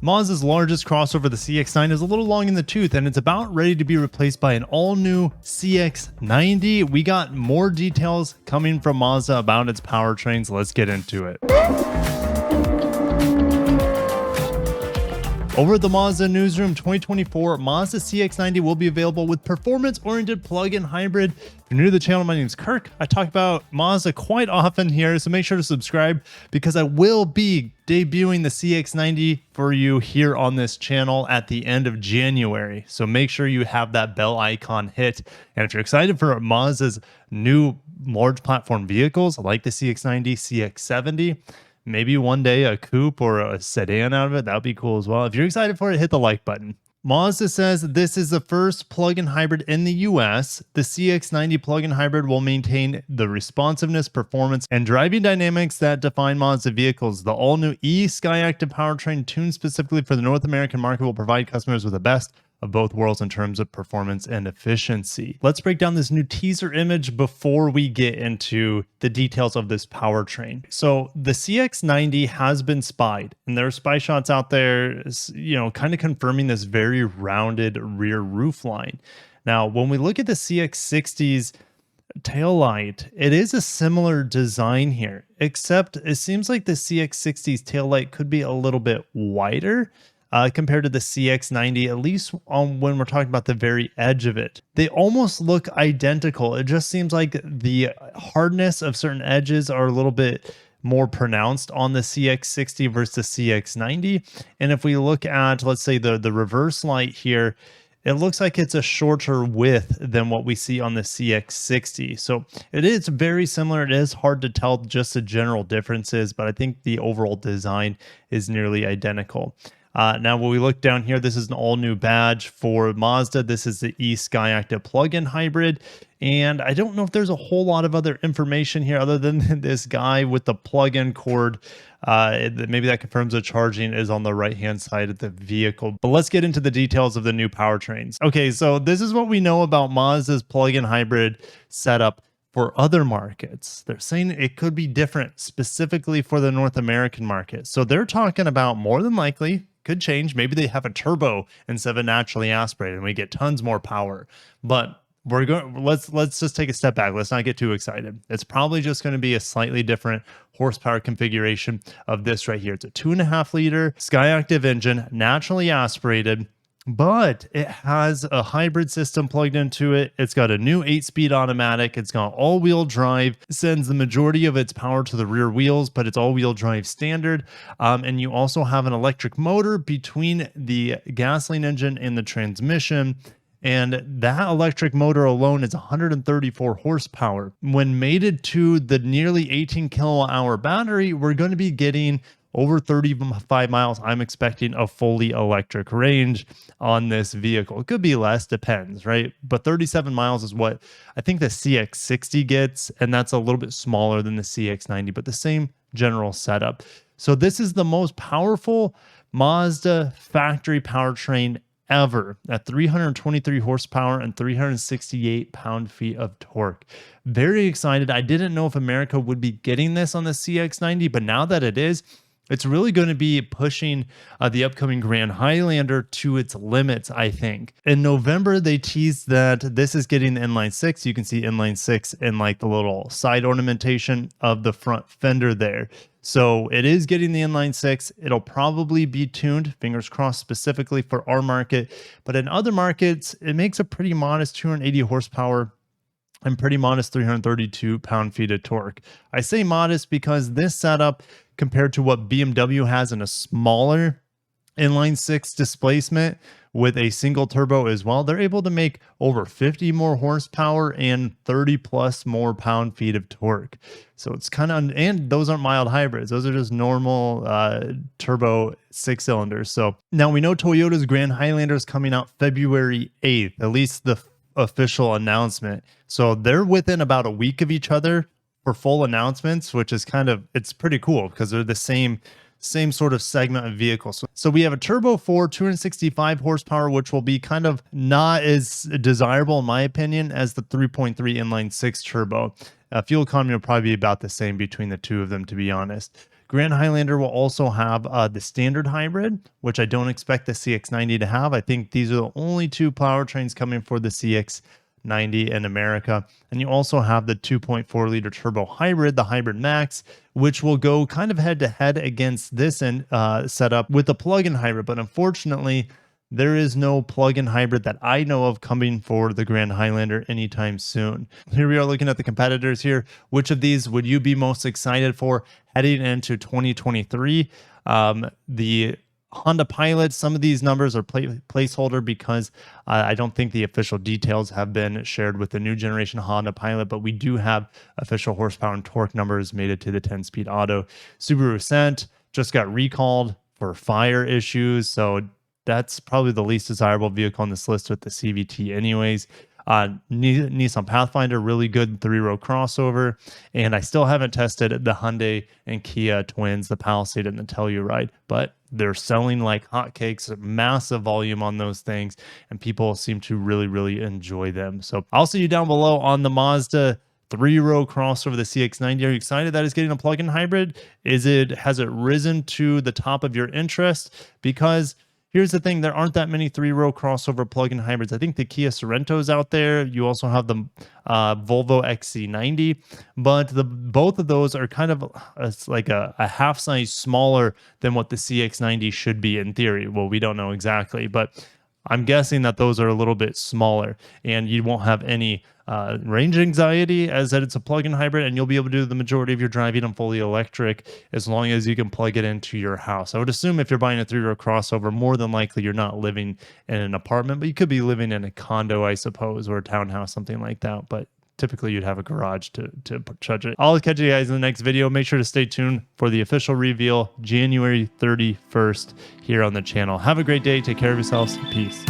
Mazda's largest crossover, the CX-9, is a little long in the tooth, and it's about ready to be replaced by an all-new CX-90. We got more details coming from Mazda about its powertrains. Let's get into it. Over at the Mazda Newsroom 2024, Mazda CX-90 will be available with performance-oriented plug-in hybrid. If you're new to the channel, my name is Kirk. I talk about Mazda quite often here, so make sure to subscribe because I will be debuting the CX-90 for you here on this channel at the end of January. So make sure you have that bell icon hit. And if you're excited for Mazda's new large platform vehicles like the CX-90, CX-70, maybe one day a coupe or a sedan out of it, that would be cool as well. If you're excited for it, hit the like button. Mazda says this is the first plug-in hybrid in the US. The CX-90 plug-in hybrid will maintain the responsiveness, performance, and driving dynamics that define Mazda vehicles. The all-new e-Skyactiv powertrain tuned specifically for the North American market will provide customers with the best of both worlds in terms of performance and efficiency. Let's break down this new teaser image before we get into the details of this powertrain. So the CX-90 has been spied, and there are spy shots out there, kind of confirming this very rounded rear roof line. Now, when we look at the CX-60's taillight, it is a similar design here, except it seems like the CX-60's taillight could be a little bit wider compared to the CX-90, at least when we're talking about the very edge of it. They almost look identical. It just seems like the hardness of certain edges are a little bit more pronounced on the CX-60 versus the CX-90. And if we look at, let's say, the reverse light here, it looks like it's a shorter width than what we see on the CX-60. So it is very similar. It is hard to tell just the general differences, but I think the overall design is nearly identical. Now, when we look down here, this is an all-new badge for Mazda. This is the e-Skyactiv plug-in hybrid. And I don't know if there's a whole lot of other information here other than this guy with the plug-in cord. Maybe that confirms the charging is on the right-hand side of the vehicle. But let's get into the details of the new powertrains. Okay, so this is what we know about Mazda's plug-in hybrid setup for other markets. They're saying it could be different specifically for the North American market. So they're talking about, more than likely, could change. Maybe they have a turbo instead of a naturally aspirated and we get tons more power. But let's just take a step back. Let's not get too excited. It's probably just going to be a slightly different horsepower configuration of this right here. It's a 2.5 liter Skyactiv engine, naturally aspirated, but it has a hybrid system plugged into it. It's got a new 8-speed automatic. It's got all-wheel drive. It sends the majority of its power to the rear wheels, but it's all-wheel drive standard. And you also have an electric motor between the gasoline engine and the transmission. And that electric motor alone is 134 horsepower. When mated to the nearly 18 kilowatt hour battery, we're going to be getting over 35 miles. I'm expecting a fully electric range on this vehicle. It could be less, depends, right? But 37 miles is what I think the CX-60 gets, and that's a little bit smaller than the CX-90, but the same general setup. So this is the most powerful Mazda factory powertrain ever at 323 horsepower and 368 pound-feet of torque. Very excited. I didn't know if America would be getting this on the CX-90, but now that it is, it's really going to be pushing the upcoming Grand Highlander to its limits, I think. In November, they teased that this is getting the inline 6. You can see inline 6 in like the little side ornamentation of the front fender there. So it is getting the inline 6. It'll probably be tuned, fingers crossed, specifically for our market. But in other markets, it makes a pretty modest 280 horsepower and pretty modest 332 pound-feet of torque. I say modest because this setup, compared to what BMW has in a smaller inline 6 displacement with a single turbo as well, they're able to make over 50 more horsepower and 30 plus more pound-feet of torque. So it's kind of, and those aren't mild hybrids. Those are just normal turbo 6-cylinders. So now we know Toyota's Grand Highlander is coming out February 8th, at least the official announcement. So they're within about a week of each other for full announcements, which is it's pretty cool because they're the same sort of segment of vehicles. So we have a Turbo 4, 265 horsepower, which will be kind of not as desirable in my opinion as the 3.3 inline 6 turbo. Fuel economy will probably be about the same between the two of them, to be honest. Grand Highlander will also have the standard hybrid, which I don't expect the CX-90 to have. I think these are the only two powertrains coming for the CX-90 in America. And you also have the 2.4 liter turbo hybrid, the Hybrid Max, which will go kind of head to head against this setup with the plug-in hybrid. But unfortunately, there is no plug-in hybrid that I know of coming for the Grand Highlander anytime soon. Here we are looking at the competitors here. Which of these would you be most excited for heading into 2023? The Honda Pilot, some of these numbers are placeholder because I don't think the official details have been shared with the new generation Honda Pilot, but we do have official horsepower and torque numbers made it to the 10-speed auto. Subaru Ascent just got recalled for fire issues, so that's probably the least desirable vehicle on this list with the CVT anyways. Nissan Pathfinder, really good three-row crossover. And I still haven't tested the Hyundai and Kia Twins, the Palisade and the Telluride, but they're selling like hotcakes, massive volume on those things, and people seem to really, really enjoy them. So I'll see you down below on the Mazda three-row crossover, the CX-90. Are you excited that it's getting a plug-in hybrid? Has it risen to the top of your interest? Because here's the thing, there aren't that many three-row crossover plug-in hybrids. I think the Kia Sorrento's out there. You also have the Volvo XC90, but both of those are kind of like a half size smaller than what the CX-90 should be in theory. Well, we don't know exactly, but I'm guessing that those are a little bit smaller, and you won't have any range anxiety as that it's a plug-in hybrid, and you'll be able to do the majority of your driving on fully electric as long as you can plug it into your house. I would assume if you're buying a three-row crossover, more than likely you're not living in an apartment, but you could be living in a condo, I suppose, or a townhouse, something like that. But typically you'd have a garage to charge it. I'll catch you guys in the next video. Make sure to stay tuned for the official reveal January 31st here on the channel. Have a great day. Take care of yourselves. Peace.